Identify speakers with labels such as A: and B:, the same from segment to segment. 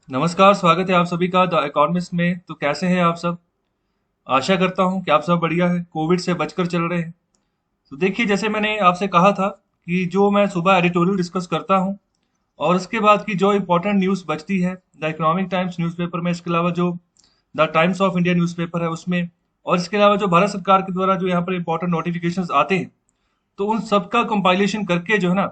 A: नमस्कार, स्वागत है आप सभी का द इकोनॉमिस्ट में। तो कैसे हैं आप सब? आशा करता हूं कि आप सब बढ़िया है, कोविड से बचकर चल रहे हैं। तो देखिए, जैसे मैंने आपसे कहा था कि जो मैं सुबह एडिटोरियल डिस्कस करता हूं और उसके बाद की जो इम्पोर्टेंट न्यूज़ बचती है द इकोनॉमिक टाइम्स न्यूज़पेपर में, इसके अलावा जो the times of India newspaper है उसमें, और इसके अलावा जो भारत सरकार के द्वारा जो यहाँ पर इम्पोर्टेंट नोटिफिकेशंस आते हैं, तो उन सबका कंपाइलेशन करके जो है ना,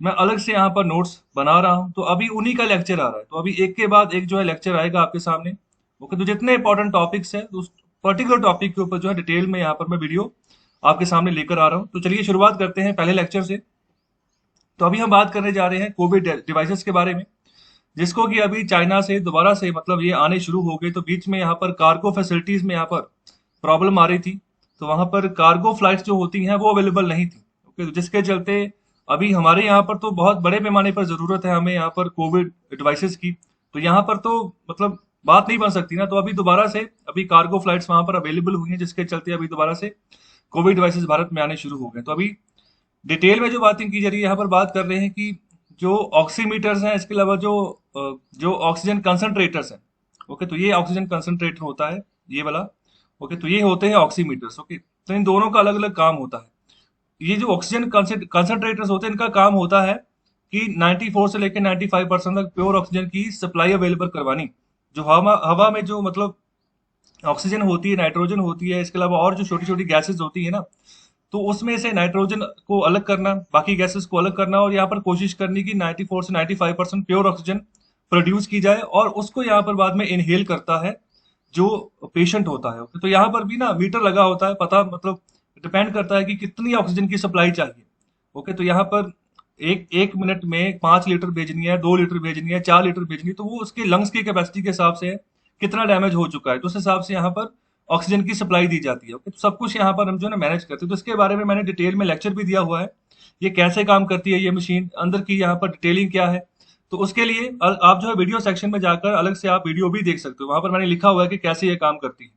A: मैं अलग से यहाँ पर नोट्स बना रहा हूँ। तो अभी उन्हीं का लेक्चर आ रहा है, तो अभी एक के बाद एक जो है लेक्चर आएगा आपके सामने। ओके, तो जितने इंपॉर्टेंट टॉपिक्स हैं उस पर्टिकुलर टॉपिक के ऊपर जो है डिटेल में यहाँ पर मैं वीडियो आपके सामने लेकर आ रहा हूँ। तो चलिए शुरुआत करते हैं पहले लेक्चर से। तो अभी हम बात करने जा रहे हैं कोविड डिवाइसेस के बारे में, जिसको कि अभी चाइना से दोबारा से मतलब ये आने शुरू हो गए। तो बीच में यहाँ पर कार्गो फैसिलिटीज में यहाँ पर प्रॉब्लम आ रही थी, तो वहां पर कार्गो फ्लाइट्स जो होती हैं वो अवेलेबल नहीं थी। ओके, तो जिसके चलते अभी हमारे यहाँ पर तो बहुत बड़े पैमाने पर जरूरत है हमें यहाँ पर कोविड डिवाइसेस की। तो यहाँ पर तो मतलब बात नहीं बन सकती ना, तो अभी दोबारा से अभी कार्गो फ्लाइट्स वहां पर अवेलेबल हुई हैं, जिसके चलते अभी दोबारा से कोविड डिवाइसेस भारत में आने शुरू हो गए। तो अभी डिटेल में जो बातें की जा रही है, यहाँ पर बात कर रहे हैं कि जो ऑक्सीमीटर्स हैं, इसके अलावा जो ऑक्सीजन कंसंट्रेटर्स हैं। ओके, तो ये ऑक्सीजन कंसंट्रेटर होता है, ये वाला। ओके, तो ये होते हैं ऑक्सीमीटर्स। ओके, तो इन दोनों का अलग अलग काम होता है। ये जो ऑक्सीजन कंसंट्रेटर्स होते हैं, इनका काम होता है कि 94 से लेकर 95% तक प्योर ऑक्सीजन की सप्लाई अवेलेबल करवानी। जो हवा हवा में जो मतलब ऑक्सीजन होती है, नाइट्रोजन होती है, इसके अलावा और जो छोटी छोटी गैसेज होती है ना, तो उसमें से नाइट्रोजन को अलग करना, बाकी गैसेस को अलग करना, और यहाँ पर कोशिश करनी कि 94 से 95% प्योर ऑक्सीजन प्रोड्यूस की जाए, और उसको यहाँ पर बाद में इनहेल करता है जो पेशेंट होता है। ओके, तो यहाँ पर भी ना मीटर लगा होता है, पता मतलब डिपेंड करता है कि कितनी ऑक्सीजन की सप्लाई चाहिए। ओके, तो यहाँ पर एक एक मिनट में 5 लीटर भेजनी है, 2 लीटर भेजनी है, 4 लीटर भेजनी है, तो वो उसके लंग्स की कैपेसिटी के हिसाब से है, कितना डैमेज हो चुका है, तो उस हिसाब से यहाँ पर ऑक्सीजन की सप्लाई दी जाती है। ओके, तो सब कुछ यहाँ पर हम जो है ना मैनेज करते हैं। तो इसके बारे में मैंने डिटेल में लेक्चर भी दिया हुआ है, ये कैसे काम करती है ये मशीन, अंदर की यहाँ पर डिटेलिंग क्या है। तो उसके लिए आप जो है वीडियो सेक्शन में जाकर अलग से आप वीडियो भी देख सकते हो, वहां पर मैंने लिखा हुआ है कि कैसे ये काम करती है।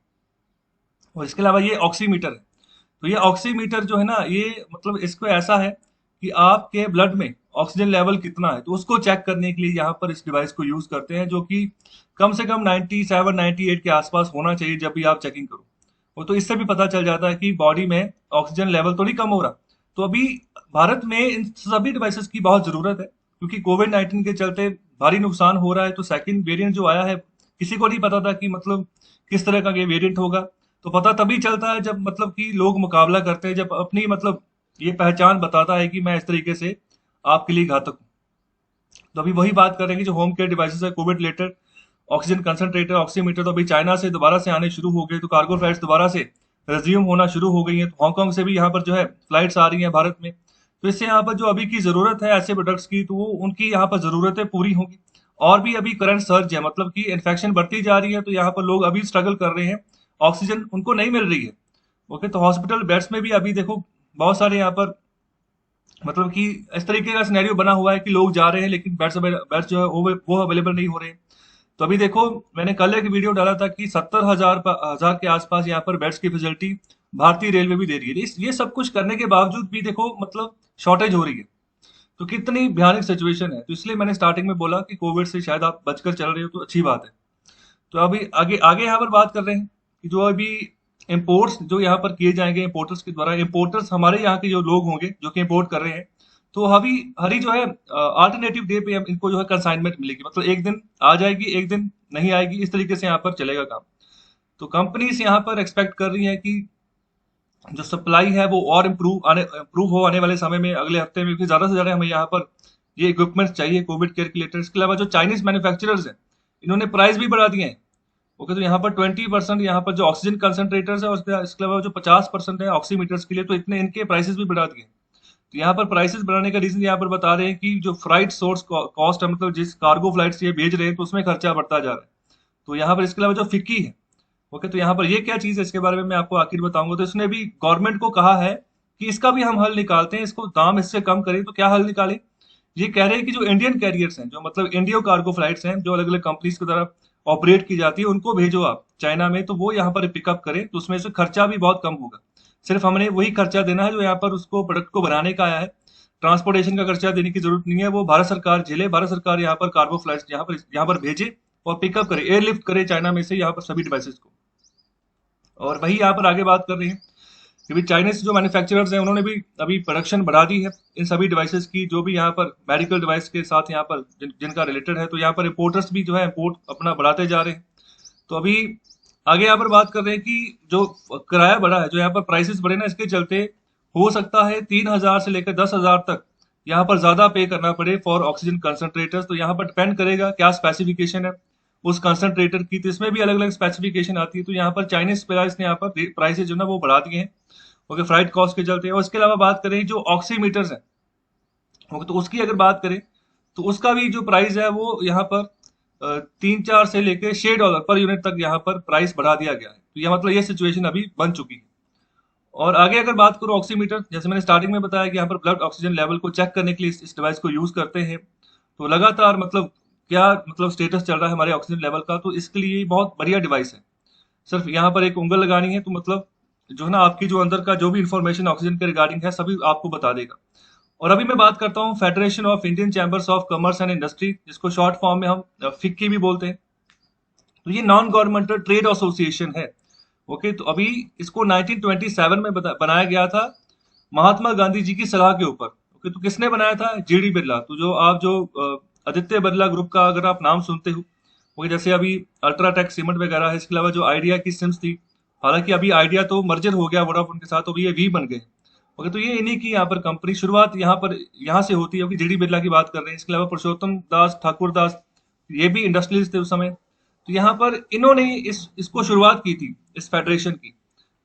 A: और इसके अलावा ये ऑक्सीमीटर है। तो ये ऑक्सीमीटर जो है ना, ये मतलब इसको ऐसा है कि आपके ब्लड में ऑक्सीजन लेवल कितना है, तो उसको चेक करने के लिए यहाँ पर इस डिवाइस को यूज करते हैं, जो कि कम से कम 97 98 के आसपास होना चाहिए जब भी आप चेकिंग करो। वो तो इससे भी पता चल जाता है कि बॉडी में ऑक्सीजन लेवल तो नहीं कम हो रहा। तो अभी भारत में इन सभी डिवाइसेस की बहुत जरूरत है, क्योंकि कोविड 19 के चलते भारी नुकसान हो रहा है। तो सेकंड वेरिएंट जो आया है, किसी को नहीं पता था कि मतलब किस तरह का ये वेरिएंट होगा। तो पता तभी चलता है जब मतलब कि लोग मुकाबला करते हैं, जब अपनी मतलब ये पहचान बताता है कि मैं इस तरीके से आपके लिए घातक हूँ। तो अभी वही बात कर रहे हैं कि जो होम केयर डिवाइसेस है Covid related, oxygen concentrator, oximeter, तो अभी चाइना से दोबारा से आने शुरू हो गए। तो कार्गो फ्लाइट्स दोबारा से रिज्यूम होना शुरू हो गई हैं। तो हांगकांग से भी यहाँ पर जो है फ्लाइट्स आ रही हैं भारत में। तो इससे यहाँ पर जो अभी की जरूरत है ऐसे प्रोडक्ट्स की, तो वो उनकी यहाँ पर जरूरतें पूरी होंगी। और भी अभी करंट सर्ज है, मतलब कि इन्फेक्शन बढ़ती जा रही है, तो यहाँ पर लोग अभी स्ट्रगल कर रहे हैं, ऑक्सीजन उनको नहीं मिल रही है। ओके, तो हॉस्पिटल बेड्स में भी अभी देखो बहुत सारे यहाँ पर मतलब कि इस तरीके का सिनेरियो बना हुआ है कि लोग जा रहे हैं लेकिन बेड्स जो है वो अवेलेबल नहीं हो रहे हैं। तो अभी देखो, मैंने कल एक वीडियो डाला था कि 70,000 के आसपास यहाँ पर बेड्स की फैसिलिटी भारतीय रेलवे भी दे रही है। ये सब कुछ करने के बावजूद भी देखो मतलब शॉर्टेज हो रही है। तो कितनी भयानक सिचुएशन है। तो इसलिए मैंने स्टार्टिंग में बोला कि कोविड से शायद आप बचकर चल रहे हो, तो अच्छी बात है। तो अभी आगे आगे यहाँ पर बात कर रहे हैं कि जो अभी इंपोर्ट्स जो यहाँ पर किए जाएंगे इंपोर्टर्स के द्वारा, इंपोर्टर्स हमारे यहाँ के जो लोग होंगे जो कि इंपोर्ट कर रहे हैं, तो अभी हरी जो है अल्टरनेटिव डे पे इनको जो है कंसाइनमेंट मिलेगी, मतलब एक दिन आ जाएगी एक दिन नहीं आएगी, इस तरीके से यहाँ पर चलेगा काम। तो कंपनीज यहाँ पर एक्सपेक्ट कर रही है कि जो सप्लाई है वो और इम्प्रूव हो आने वाले समय में, अगले हफ्ते में भी ज्यादा से ज्यादा हमें यहाँ पर ये इक्विपमेंट्स चाहिए कोविड केयर के लिए। इसके अलावा जो चाइनीज मैन्युफैक्चरर्स हैं, इन्होंने प्राइस भी बढ़ा दिए हैं। ओके, तो यहाँ पर 20% यहाँ पर जो ऑक्सीजन कंसंट्रेटर्स है, इसके अलावा जो 50% है ऑक्सीमीटर्स के लिए, तो इतने इनके प्राइसेस भी बढ़ा दिए। तो यहाँ पर प्राइसेस बढ़ाने का रीजन यहाँ पर बता रहे हैं कि जो फ्लाइट सोर्स कॉस्ट है, मतलब जिस कार्गो फ्लाइट से ये भेज रहे हैं, तो उसमें खर्चा बढ़ता जा रहा है। तो यहाँ पर इसके अलावा जो फिक्की है, ओके, तो यहाँ पर ये क्या चीज है इसके बारे में मैं आपको आखिर बताऊंगा। तो इसने भी गवर्नमेंट को कहा है कि इसका भी हम हल निकालते हैं, इसको दाम इससे कम करें। तो क्या हल निकाले? ये कह रहे हैं कि जो इंडियन कैरियर्स हैं, जो मतलब इंडियो कार्गो फ्लाइट्स हैं, जो अलग अलग कंपनीज की तरफ ऑपरेट की जाती है, उनको भेजो आप चाइना में, तो वो यहाँ पर पिकअप करें, तो उसमें से खर्चा भी बहुत कम होगा। सिर्फ हमने वही खर्चा देना है जो यहाँ पर उसको प्रोडक्ट को बनाने का आया है। ट्रांसपोर्टेशन का खर्चा देने की जरूरत नहीं है, वो भारत सरकार झेले। भारत सरकार यहाँ पर कार्गो फ्लाइट्स यहाँ पर भेजे, और पिकअप करे, एयरलिफ्ट करे चाइना में से यहाँ पर सभी डिवाइसेस को। और वही यहाँ पर आगे बात कर रहे हैं कि भी चाइनीज जो मैन्युफैक्चरर्स हैं उन्होंने भी अभी प्रोडक्शन बढ़ा दी है इन सभी डिवाइसेस की, जो भी यहाँ पर मेडिकल डिवाइस के साथ यहाँ पर जिनका रिलेटेड है। तो यहाँ पर इम्पोर्टर्स भी जो है इम्पोर्ट अपना बढ़ाते जा रहे हैं। तो अभी आगे यहाँ पर बात कर रहे हैं कि जो किराया बढ़ा है, जो यहाँ पर प्राइसेस बढ़े ना, इसके चलते हो सकता है 3,000 से लेकर 10,000 तक यहाँ पर ज्यादा पे करना पड़े फॉर ऑक्सीजन कंसंट्रेटर्स। तो यहाँ पर डिपेंड करेगा क्या स्पेसिफिकेशन है उस कंसंट्रेटर की, तो इसमें भी अलग अलग स्पेसिफिकेशन आती है। तो यहाँ पर चाइनीज प्राइस ने यहाँ पर प्राइसेस जो ना वो बढ़ा दिए हैं, ओके, फ्राइट कॉस्ट के चलते। और इसके अलावा बात करें जो ऑक्सीमीटर्स है, ओके, तो उसकी अगर बात करें तो उसका भी जो प्राइस है वो यहाँ पर 3-4 से लेकर $6 पर यूनिट तक यहाँ पर प्राइस बढ़ा दिया गया है। तो यह मतलब ये सिचुएशन अभी बन चुकी है। और आगे अगर बात करूँ ऑक्सीमीटर, जैसे मैंने स्टार्टिंग में बताया कि यहाँ पर ब्लड ऑक्सीजन लेवल को चेक करने के लिए इस डिवाइस को यूज करते हैं। तो लगातार मतलब क्या मतलब स्टेटस चल रहा है हमारे ऑक्सीजन लेवल का, तो इसके लिए बहुत बढ़िया डिवाइस है। सिर्फ यहाँ पर एक उंगल लगानी है तो मतलब जो है ना आपकी जो अंदर का जो भी इंफॉर्मेशन ऑक्सीजन के रिगार्डिंग है सभी आपको बता देगा। और अभी मैं बात करता हूँ federation of Indian chambers of commerce and industry, जिसको शॉर्ट फॉर्म में हम फिक्की भी बोलते हैं। तो ये नॉन गवर्नमेंटल ट्रेड एसोसिएशन है, ओके। तो अभी इसको 1927 में बनाया गया था महात्मा गांधी जी की सलाह के ऊपर, ओके। तो किसने बनाया था? जीडी बिरला। तो जो आप जो आदित्य बिरला ग्रुप का अगर आप नाम सुनते हो, ओके, जैसे अभी अल्ट्राटेक सीमेंट वगैरह है, इसके अलावा जो आइडिया की सिम्स थी, हालांकि अभी आइडिया तो मर्जर हो गया वोडाफोन के साथ, तो अभी ये वी बन गए, ओके। तो ये इन्हीं की यहाँ पर कंपनी शुरुआत यहाँ से होती है, ओके। जीडी बिरला की बात कर रहे हैं। इसके अलावा पुरुषोत्तम दास ठाकुर दास, ये भी इंडस्ट्रियलिस्ट थे उस समय। तो यहाँ पर इन्होंने इसको शुरुआत की थी इस फेडरेशन की,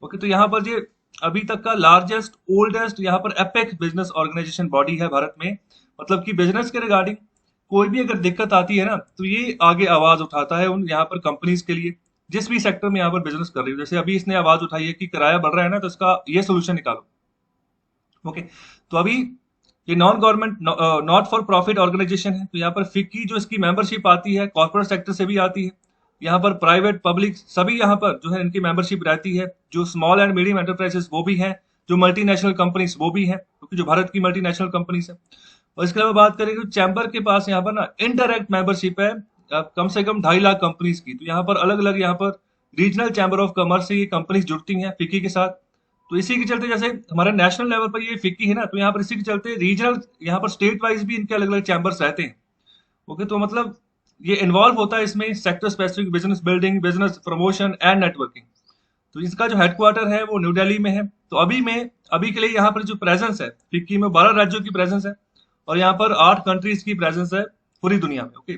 A: ओके। तो यहाँ पर ये अभी तक का लार्जेस्ट ओल्डेस्ट यहाँ पर एपेक्स बिजनेस ऑर्गेनाइजेशन बॉडी है भारत में। मतलब कि बिजनेस के रिगार्डिंग कोई भी अगर दिक्कत आती है ना, तो ये आगे आवाज उठाता है उन यहाँ पर कंपनीज के लिए, जिस भी सेक्टर में यहाँ पर बिजनेस कर रही हो। जैसे अभी इसने आवाज उठाई है कि किराया बढ़ रहा है ना, तो इसका ये सोल्यूशन निकालो, ओके। तो अभी ये non government not for profit organisation है। तो यहाँ पर फिक्की जो इसकी मेंबरशिप आती है कॉर्पोरेट सेक्टर से भी आती है, यहाँ पर प्राइवेट पब्लिक सभी यहाँ पर जो है इनकी मेंबरशिप रहती है। जो स्मॉल एंड मीडियम एंटरप्राइजेस वो भी हैं, जो मल्टीनेशनल कंपनीज वो भी हैं, क्योंकि जो भारत की मल्टीनेशनल कंपनीज है। और इसके अलावा बात करें तो चैम्बर के पास यहाँ पर ना इनडायरेक्ट मेंबरशिप है कम से कम 2.5 लाख कंपनीज की। तो यहाँ पर अलग अलग यहाँ पर रीजनल चैम्बर ऑफ कॉमर्स से ये कंपनीज जुड़ती हैं फिक्की के साथ। तो इसी के चलते जैसे हमारे नेशनल लेवल पर ये फिक्की है ना, तो यहाँ पर इसी के चलते रीजनल यहाँ पर स्टेट वाइज भी इनके अलग अलग चैम्बर्स रहते हैं, ओके। तो मतलब ये इन्वॉल्व होता है इसमें sector specific business building, business promotion and networking. तो इसका जो हेडक्वार्टर है वो न्यू दिल्ली में है। तो अभी के लिए यहाँ पर जो प्रेजेंस है फिक्की में 12 राज्यों की प्रेजेंस है, और यहाँ पर 8 कंट्रीज की प्रेजेंस है पूरी दुनिया में, ओके।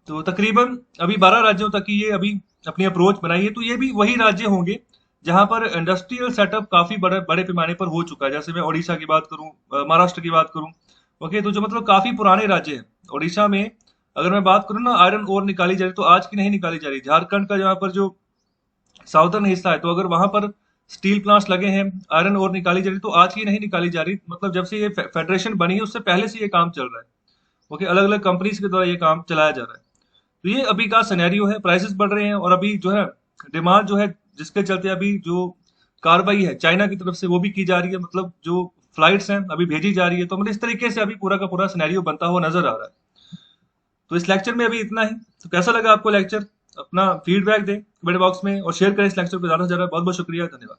A: तो तकरीबन अभी 12 राज्यों तक की ये अभी अपनी अप्रोच बनाई है। तो ये भी वही राज्य होंगे जहां पर इंडस्ट्रियल सेटअप काफी बड़े बड़े पैमाने पर हो चुका है। जैसे मैं ओडिशा की बात करूं, महाराष्ट्र की बात करूं, ओके। तो जो मतलब काफी पुराने राज्य हैं। ओडिशा में अगर मैं बात करूं ना, आयरन ओर निकाली जा रही, तो आज की नहीं निकाली जा रही। झारखंड का जहाँ पर जो साउदर्न हिस्सा है, तो अगर वहां पर स्टील प्लांट्स लगे हैं, आयरन ओर निकाली जा रही, तो आज की नहीं निकाली जा रही। मतलब जब से ये फेडरेशन बनी है उससे पहले से ये काम चल रहा है, ओके। अलग अलग कंपनीज के द्वारा ये काम चलाया जा रहा है। तो ये अभी का सिनेरियो है, प्राइसेस बढ़ रहे हैं, और अभी जो है डिमांड जो है जिसके चलते अभी जो कार्रवाई है चाइना की तरफ से वो भी की जा रही है। मतलब जो फ्लाइट्स हैं अभी भेजी जा रही है। तो मतलब इस तरीके से अभी पूरा का पूरा सिनेरियो बनता हुआ नजर आ रहा है। तो इस लेक्चर में अभी इतना ही। तो कैसा लगा आपको लेक्चर? अपना फीडबैक दें कमेंट बॉक्स में और शेयर करें इस लेक्चर को ज्यादा से ज्यादा। बहुत बहुत शुक्रिया, धन्यवाद।